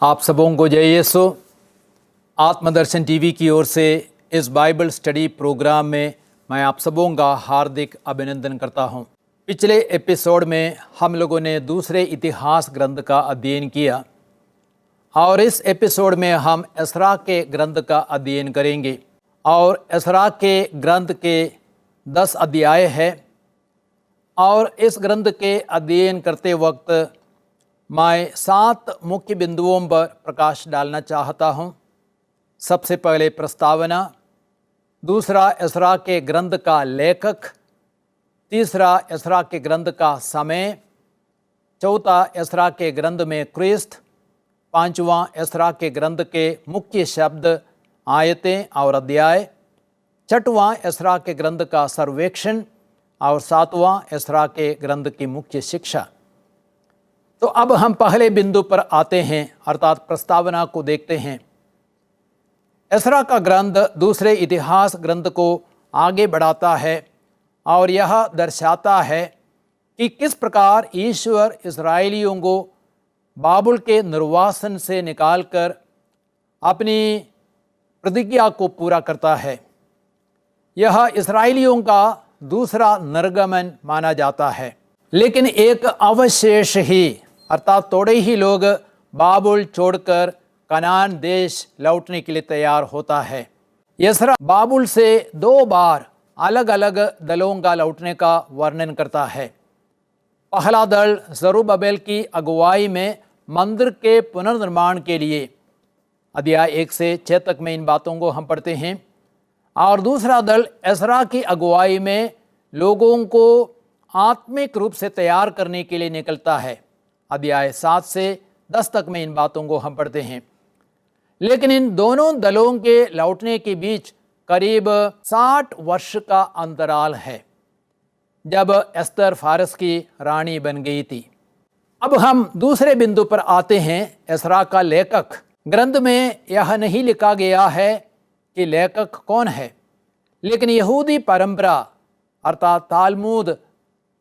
आप सबों को जय यीशु। आत्मदर्शन टीवी की ओर से इस बाइबल स्टडी प्रोग्राम में मैं आप सबों का हार्दिक अभिनंदन करता हूं। पिछले एपिसोड में हम लोगों ने दूसरे इतिहास ग्रंथ का अध्ययन किया और इस एपिसोड में हम एस्रा के ग्रंथ का अध्ययन करेंगे। और एस्रा के ग्रंथ के 10 अध्याय है और इस ग्रंथ के अध्ययन करते वक्त मैं 7 मुख्य बिंदुओं पर प्रकाश डालना चाहता हूं। सबसे पहले प्रस्तावना, दूसरा एस्रा के ग्रंथ का लेखक, तीसरा एस्रा के ग्रंथ का समय, चौथा एस्रा के ग्रंथ में क्रिस्त, पांचवां एस्रा के ग्रंथ के मुख्य शब्द, आयतें और अध्याय, छठवां एस्रा के ग्रंथ का सर्वेक्षण और सातवां एस्रा के ग्रंथ की मुख्य शिक्षा। तो अब हम पहले बिंदु पर आते हैं अर्थात प्रस्तावना को देखते हैं। एस्रा का ग्रंथ दूसरे इतिहास ग्रंथ को आगे बढ़ाता है और यह दर्शाता है कि किस प्रकार ईश्वर इस्राएलियों को बाबुल के निर्वासन से निकालकर अपनी प्रतिज्ञा को पूरा करता है। यह इस्राएलियों का दूसरा निर्गमन माना जाता है, लेकिन एक अवशेष ही अर्थात थोड़े ही लोग बाबुल छोड़कर कनान देश लौटने के लिए तैयार होता है। एस्रा बाबुल से 2 बार अलग अलग दलों का लौटने का वर्णन करता है। पहला दल जरुब्बाबेल की अगुवाई में मंदिर के पुनर्निर्माण के लिए, अध्याय 1 से 6 तक में इन बातों को हम पढ़ते हैं। और दूसरा दल एस्रा की अगुवाई में लोगों को आत्मिक रूप से तैयार करने के लिए निकलता है। अध्याय 7 से 10 तक में इन बातों को हम पढ़ते हैं। लेकिन इन दोनों दलों के लौटने के बीच करीब 60 वर्ष का अंतराल है, जब एस्तर फारस की रानी बन गई थी। अब हम दूसरे बिंदु पर आते हैं, एस्रा का लेखक। ग्रंथ में यह नहीं लिखा गया है कि लेखक कौन है, लेकिन यहूदी परंपरा अर्थात तालमुद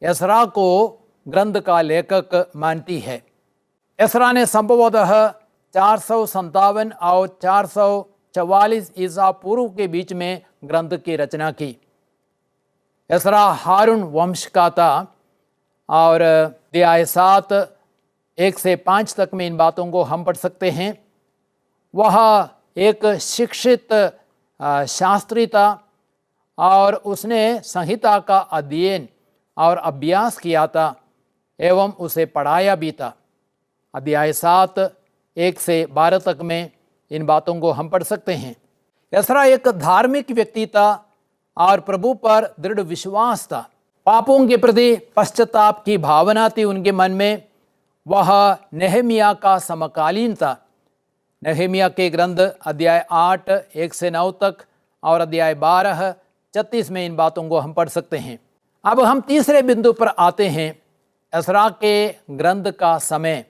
एस्रा को ग्रंथ का लेखक मानती है। एस्रा ने संभवतः 457 और 444 ईसा पूर्व के बीच में ग्रंथ की रचना की। एस्रा हारून वंश का था और अध्याय 7 1 से 5 तक में इन बातों को हम पढ़ सकते हैं। वह एक शिक्षित शास्त्री था और उसने संहिता का अध्ययन और अभ्यास किया था एवं उसे पढ़ाया भी था। अध्याय 7 1 से 12 तक में इन बातों को हम पढ़ सकते हैं। एस्रा एक धार्मिक व्यक्ति था और प्रभु पर दृढ़ विश्वास था। पापों के प्रति पश्चाताप की भावना थी उनके मन में। वह नेहमिया का समकालीन था। नेहमिया के ग्रंथ अध्याय 8 1 से 9 तक और अध्याय 12 36 में इन बातों को हम पढ़ सकते हैं। अब हम तीसरे बिंदु पर आते हैं, एस्रा के ग्रंथ का समय।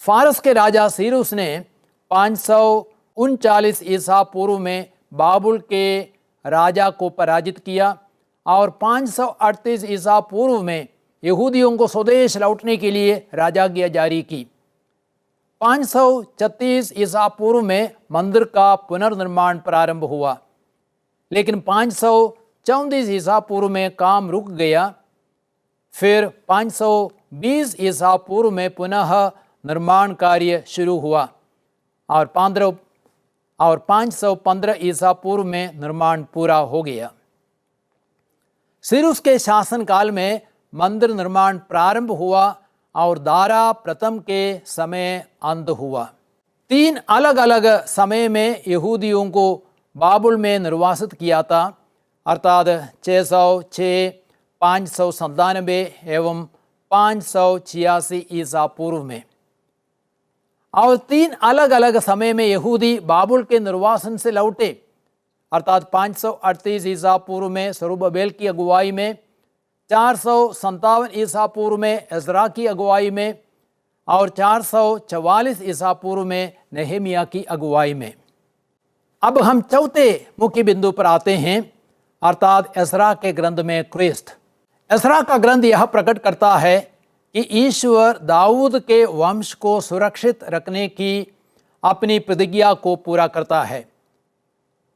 फारस के राजा सीरूस ने 539 ईसा पूर्व में बाबुल के राजा को पराजित किया और 538 ईसा पूर्व में यहूदियों को स्वदेश लौटने के लिए राजाज्ञा जारी की। 536 ईसा पूर्व में मंदिर का पुनर्निर्माण प्रारंभ हुआ, लेकिन 534 ईसा पूर्व में काम रुक गया। फिर 520 ईसा पूर्व में पुनः निर्माण कार्य शुरू हुआ और 515 ईसा पूर्व में निर्माण पूरा हो गया। सीरूस के शासनकाल में मंदिर निर्माण प्रारंभ हुआ और दारा प्रथम के समय अंत हुआ। 3 अलग अलग समय में यहूदियों को बाबुल में निर्वासित किया था, अर्थात 606, 597 एवं 586 ईसा पूर्व में। और 3 अलग अलग समय में यहूदी बाबुल के निर्वासन से लौटे, अर्थात 538 ईसा पूर्व में जरुब्बाबेल की अगुवाई में, 457 ईसा पूर्व में एस्रा की अगुवाई में और 444 ईसा पूर्व में नेहमिया की अगुवाई में। अब हम चौथे मुख्य बिंदु पर आते हैं, अर्थात एस्रा के ग्रंथ में क्रिस्त। एस्रा का ग्रंथ यह प्रकट करता है कि ईश्वर दाऊद के वंश को सुरक्षित रखने की अपनी प्रतिज्ञा को पूरा करता है।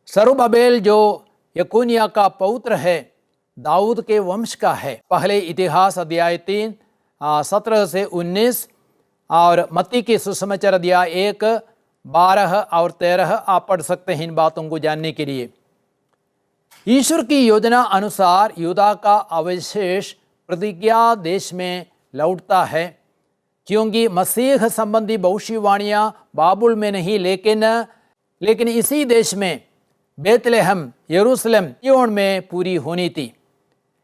सरुब्बाबेल जो यकुनिया का पौत्र है, दाऊद के वंश का है। पहले इतिहास अध्याय 3 17 से 19 और मत्ती के सुसमाचार अध्याय 1 12 और 13 आप पढ़ सकते हैं इन बातों को जानने के लिए। ईश्वर की योजना अनुसार यूदा का अवशेष प्रतिज्ञा देश में लौटता है, क्योंकि मसीह संबंधी भविष्यवाणियां बाबुल में नहीं लेकिन इसी देश में बेतलेहम यरूशलेम सिय्योन में पूरी होनी थी।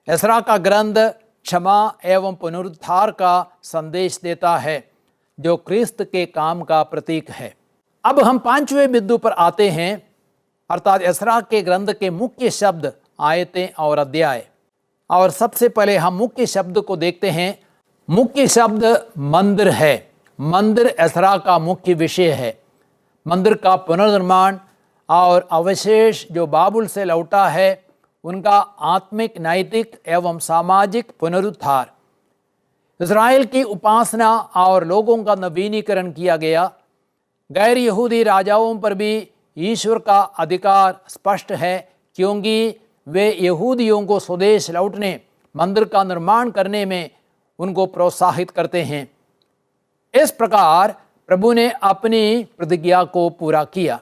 एसरा का ग्रंथ क्षमा एवं पुनरुद्धार का संदेश देता है, जो क्रिस्त के काम का प्रतीक है। अब हम 5वें बिंदु पर आते हैं, अर्थात एसरा के ग्रंथ के मुख्य शब्द, आयतें और अध्याय। और सबसे पहले हम मुख्य शब्द को देखते हैं। मुख्य शब्द मंदिर है। मंदिर एसरा का मुख्य विषय है। मंदिर का पुनर्निर्माण और अवशेष जो बाबुल से लौटा है, उनका आत्मिक, नैतिक एवं सामाजिक पुनरुद्धार। इज़राइल की उपासना और लोगों का नवीनीकरण किया गया। गैर यहूदी राजाओं पर भी ईश्वर का अधिकार स्पष्ट है, क्योंकि वे यहूदियों को स्वदेश लौटने, मंदिर का निर्माण करने में उनको प्रोत्साहित करते हैं। इस प्रकार प्रभु ने अपनी प्रतिज्ञा को पूरा किया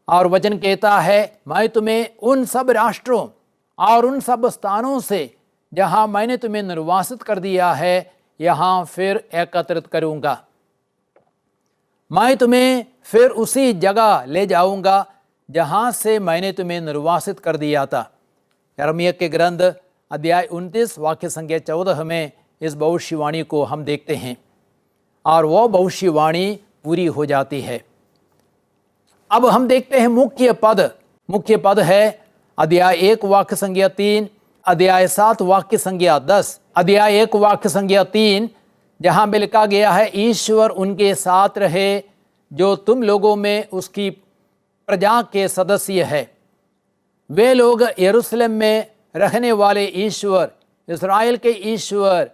और वचन कहता है, मैं तुम्हें उन सब राष्ट्रों और उन सब स्थानों से जहां मैंने तुम्हें निर्वासित कर दिया है, यहां फिर एकत्रित करूंगा। मैं तुम्हें फिर उसी जगह ले जाऊंगा जहां से मैंने तुम्हें निर्वासित कर दिया था। यिर्मयाह के ग्रंथ अध्याय 29 वाक्य संख्या 14 में इस भविष्यवाणी को हम देखते हैं और वह भविष्यवाणी पूरी हो जाती है। अब हम देखते हैं मुख्य पद। मुख्य पद है अध्याय 1 वाक्य संख्या 3, अध्याय 7 वाक्य संख्या 10, अध्याय 1 वाक्य संख्या 3, जहां में लिखा गया है, ईश्वर उनके साथ रहे जो तुम लोगों में उसकी प्रजा के सदस्य है। वे लोग यरूशलेम में रहने वाले ईश्वर, इस्राएल के ईश्वर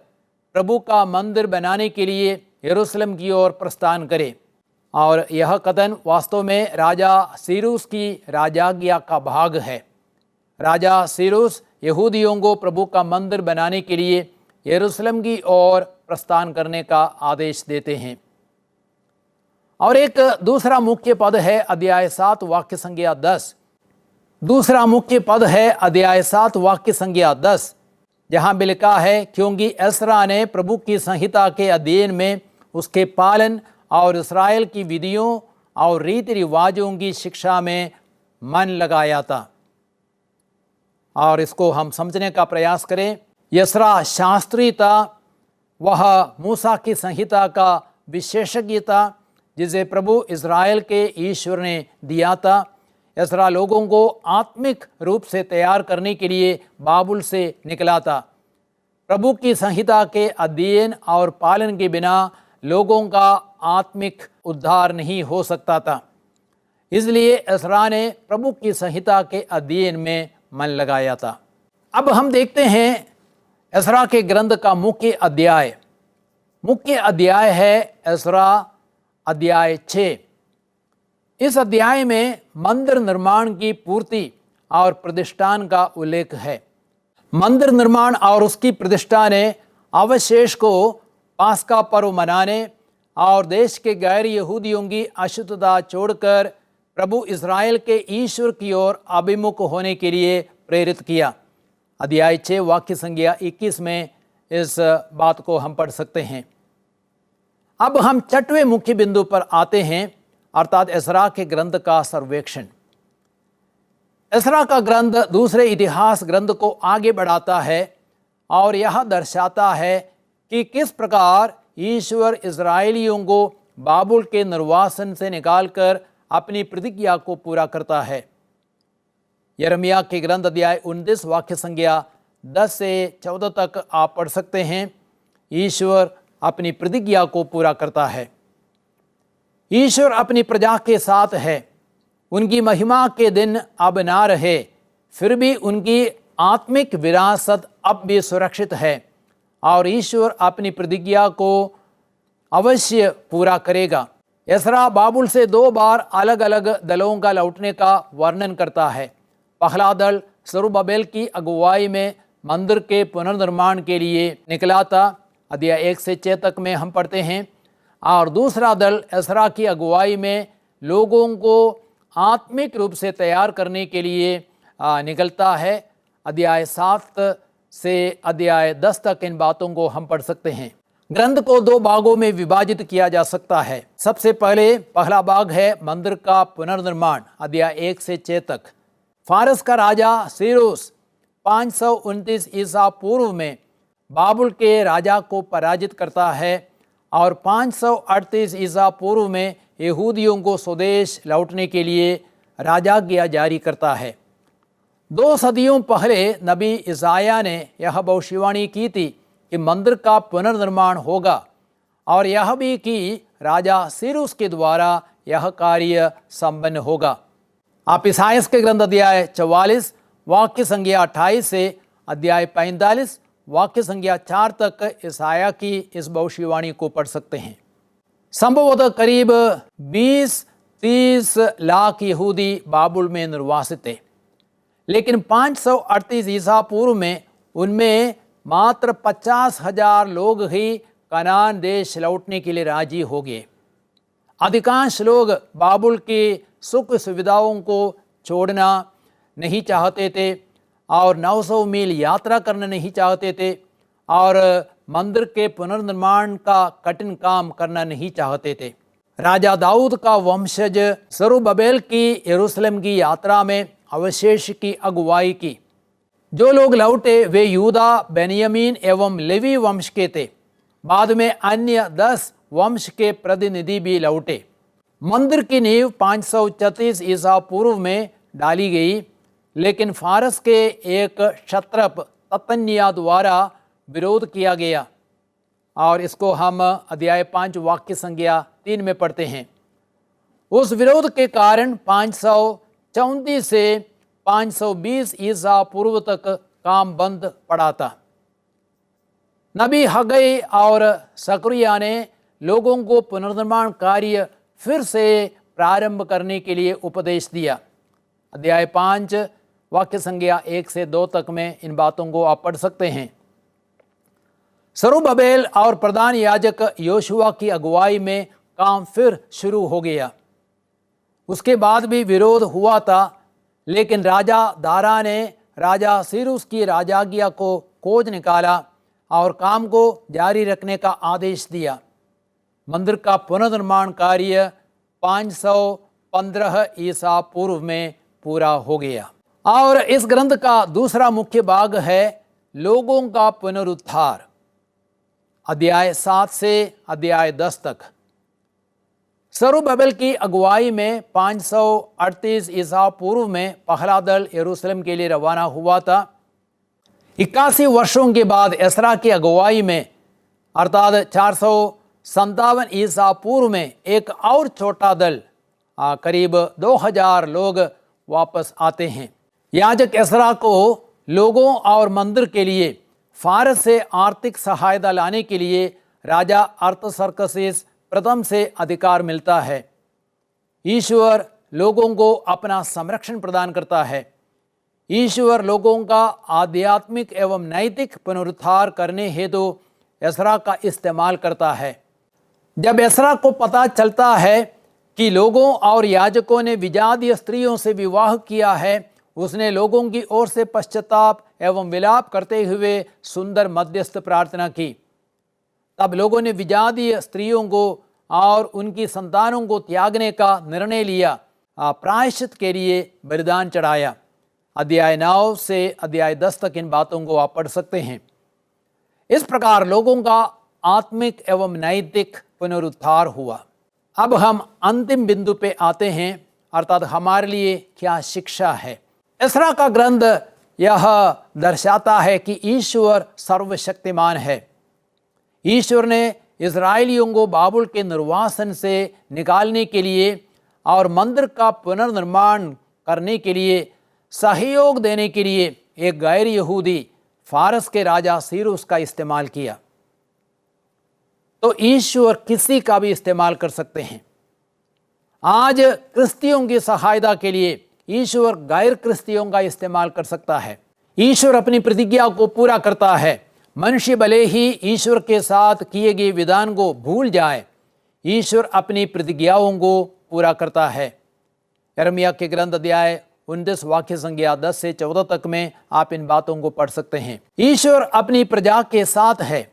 प्रभु का मंदिर बनाने के लिए यरूशलेम की ओर प्रस्थान करें। और यह कथन वास्तव में राजा सीरूस की राजाज्ञा का भाग है। राजा सीरूस यहूदियों को प्रभु का मंदिर बनाने के लिए यरूशलेम की ओर प्रस्थान करने का आदेश देते हैं। और एक दूसरा मुख्य पद है अध्याय 7 वाक्य संख्या 10। दूसरा मुख्य पद है अध्याय 7 वाक्य संख्या 10, जहाँ भी लिखा है, क्योंकि एसरा ने प्रभु की संहिता के अध्ययन में उसके पालन और इस्राएल की विधियों और रीति रिवाजों की शिक्षा में मन लगाया था। और इसको हम समझने का प्रयास करें। एसरा शास्त्री था, वह मूसा की संहिता का विशेषज्ञ था जिसे प्रभु इस्राएल के ईश्वर ने दिया था। एसरा लोगों को आत्मिक रूप से तैयार करने के लिए बाबुल से निकला था। प्रभु की संहिता के अध्ययन और पालन के बिना लोगों का आत्मिक उद्धार नहीं हो सकता था। इसलिए एसरा ने प्रभु की संहिता के अध्ययन में मन लगाया था। अब हम देखते हैं एसरा के ग्रंथ का मुख्य अध्याय। मुख्य अध्याय है एसरा अध्याय 6। इस अध्याय में मंदिर निर्माण की पूर्ति और प्रतिष्ठान का उल्लेख है। मंदिर निर्माण और उसकी प्रतिष्ठा ने अवशेष को पास्का पर्व मनाने और देश के गैर यहूदियों की अशुद्धता छोड़कर प्रभु इस्राएल के ईश्वर की ओर अभिमुख होने के लिए प्रेरित किया। अध्याय 6 वाक्य संख्या 21 में इस बात को हम पढ़ सकते हैं। अब हम 6वें मुख्य बिंदु पर आते हैं, अर्थात एसरा के ग्रंथ का सर्वेक्षण। एसरा का ग्रंथ दूसरे इतिहास ग्रंथ को आगे बढ़ाता है और यह दर्शाता है कि किस प्रकार ईश्वर इस्राएलियों को बाबुल के निर्वासन से निकालकर अपनी प्रतिज्ञा को पूरा करता है। यिर्मयाह के ग्रंथ अध्याय 29 वाक्य संख्या 10 से 14 तक आप पढ़ सकते हैं। ईश्वर अपनी प्रतिज्ञा को पूरा करता है। ईश्वर अपनी प्रजा के साथ है। उनकी महिमा के दिन अब ना रहे, फिर भी उनकी आत्मिक विरासत अब भी सुरक्षित है और ईश्वर अपनी प्रतिज्ञा को अवश्य पूरा करेगा। एसरा बाबुल से 2 बार अलग अलग दलों का लौटने का वर्णन करता है। पहला दल सरुब्बाबेल की अगुवाई में मंदिर के पुनर्निर्माण के लिए निकला था, अध्याय 1 से 6 तक में हम पढ़ते हैं। और दूसरा दल एसरा की अगुवाई में लोगों को आत्मिक रूप से तैयार करने के लिए निकलता है। अध्याय 7 से अध्याय 10 तक इन बातों को हम पढ़ सकते हैं। ग्रंथ को 2 भागों में विभाजित किया जा सकता है। सबसे पहला भाग है मंदिर का पुनर्निर्माण, अध्याय 1 से 6 तक। फारस का राजा सीरूस 529 ईसा पूर्व में बाबुल के राजा को पराजित करता है और 538 ईसा पूर्व में यहूदियों को स्वदेश लौटने के लिए राजाज्ञा जारी करता है। 2 सदियों पहले नबी इसाया ने यह भविष्यवाणी की थी कि मंदिर का पुनर्निर्माण होगा और यह भी कि राजा सीरूस के द्वारा यह कार्य संपन्न होगा। आप इसायास के ग्रंथ अध्याय 44 वाक्य संख्या 28 से अध्याय 45 वाक्य संख्या 4 तक इसाया की इस भविष्यवाणी को पढ़ सकते हैं। संभवतः करीब 20-30 लाख यहूदी बाबुल में निर्वासित थे, लेकिन 538 ईसा पूर्व में उनमें मात्र 50,000 लोग ही कनान देश लौटने के लिए राजी हो गए। अधिकांश लोग बाबुल की सुख सुविधाओं को छोड़ना नहीं चाहते थे और 900 मील यात्रा करना नहीं चाहते थे और मंदिर के पुनर्निर्माण का कठिन काम करना नहीं चाहते थे। राजा दाऊद का वंशज सरुब्बाबेल की यरूशलेम की यात्रा में अवशेष की अगुवाई की। जो लोग लौटे वे यूदा, बेन्यामीन एवं लेवी वंश के थे। बाद में अन्य 10 वंश के प्रतिनिधि भी लौटे। मंदिर की नींव 534 ईसा पूर्व में डाली गई, लेकिन फारस के एक क्षत्रप ततन्या द्वारा विरोध किया गया और इसको हम अध्याय 5 वाक्य संख्या 3 में पढ़ते हैं। उस विरोध के कारण 534 से 520 ईसा पूर्व तक काम बंद पड़ा था। नबी हगई और सकरिया ने लोगों को पुनर्निर्माण कार्य फिर से प्रारंभ करने के लिए उपदेश दिया। अध्याय 5 वाक्य संख्या 1 से 2 तक में इन बातों को आप पढ़ सकते हैं। सरुब्बाबेल और प्रधान याजक योशुआ की अगुवाई में काम फिर शुरू हो गया। उसके बाद भी विरोध हुआ था, लेकिन राजा दारा ने राजा सीरूस की राजाज्ञा को खोज निकाला और काम को जारी रखने का आदेश दिया। मंदिर का पुनर्निर्माण कार्य 515 ईसा पूर्व में पूरा हो गया। और इस ग्रंथ का दूसरा मुख्य भाग है लोगों का पुनरुद्धार, अध्याय 7 से अध्याय 10 तक। सरुब्बाबेल की अगुवाई में 538 ईसा पूर्व में पहला दल यरूशलेम के लिए रवाना हुआ था। 81 वर्षों के बाद एसरा की अगुवाई में अर्थात 457 ईसा पूर्व में एक और छोटा दल करीब 2000 लोग वापस आते हैं। याजक एसरा को लोगों और मंदिर के लिए फारस से आर्थिक सहायता लाने के लिए राजा अर्थसर्कसिस प्रथम से अधिकार मिलता है। ईश्वर लोगों को अपना संरक्षण प्रदान करता है। ईश्वर लोगों का आध्यात्मिक एवं नैतिक पुनरुद्धार करने हेतु एसरा का इस्तेमाल करता है। जब एसरा को पता चलता है कि लोगों और याजकों ने विजातीय स्त्रियों से विवाह किया है, उसने लोगों की ओर से पश्चाताप एवं विलाप करते हुए सुंदर मध्यस्थ प्रार्थना की। तब लोगों ने विजातीय स्त्रियों को और उनकी संतानों को त्यागने का निर्णय लिया, प्रायश्चित के लिए बलिदान चढ़ाया। अध्याय 9 से अध्याय 10 तक इन बातों को आप पढ़ सकते हैं। इस प्रकार लोगों का आत्मिक एवं नैतिक पुनरुद्धार हुआ। अब हम अंतिम बिंदु पे आते हैं, अर्थात हमारे लिए क्या शिक्षा है। एसरा का ग्रंथ यह दर्शाता है कि ईश्वर सर्वशक्तिमान है। ईश्वर ने इस्राएलियों को बाबुल के निर्वासन से निकालने के लिए और मंदिर का पुनर्निर्माण करने के लिए सहयोग देने के लिए एक गैर यहूदी फारस के राजा सीरूस का इस्तेमाल किया, तो ईश्वर किसी का भी इस्तेमाल कर सकते हैं। आज क्रिस्तियों की सहायता के लिए ईश्वर गैर क्रिस्तियों का इस्तेमाल कर सकता है। ईश्वर अपनी प्रतिज्ञा को पूरा करता है। मनुष्य भले ही ईश्वर के साथ किए गए विधान को भूल जाए, ईश्वर अपनी प्रतिज्ञाओं को पूरा करता है। यिर्मयाह के ग्रंथ अध्याय 29 वाक्य संख्या 10 से 14 तक में आप इन बातों को पढ़ सकते हैं। ईश्वर अपनी प्रजा के साथ है।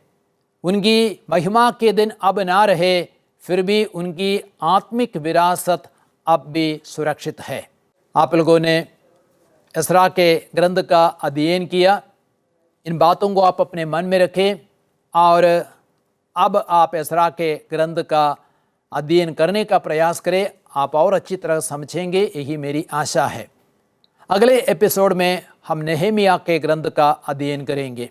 उनकी महिमा के दिन अब ना रहे, फिर भी उनकी आत्मिक विरासत अब भी सुरक्षित है। आप लोगों ने एस्रा के ग्रंथ का अध्ययन किया। इन बातों को आप अपने मन में रखें और अब आप एस्रा के ग्रंथ का अध्ययन करने का प्रयास करें। आप और अच्छी तरह समझेंगे, यही मेरी आशा है। अगले एपिसोड में हम नेहेमिया के ग्रंथ का अध्ययन करेंगे।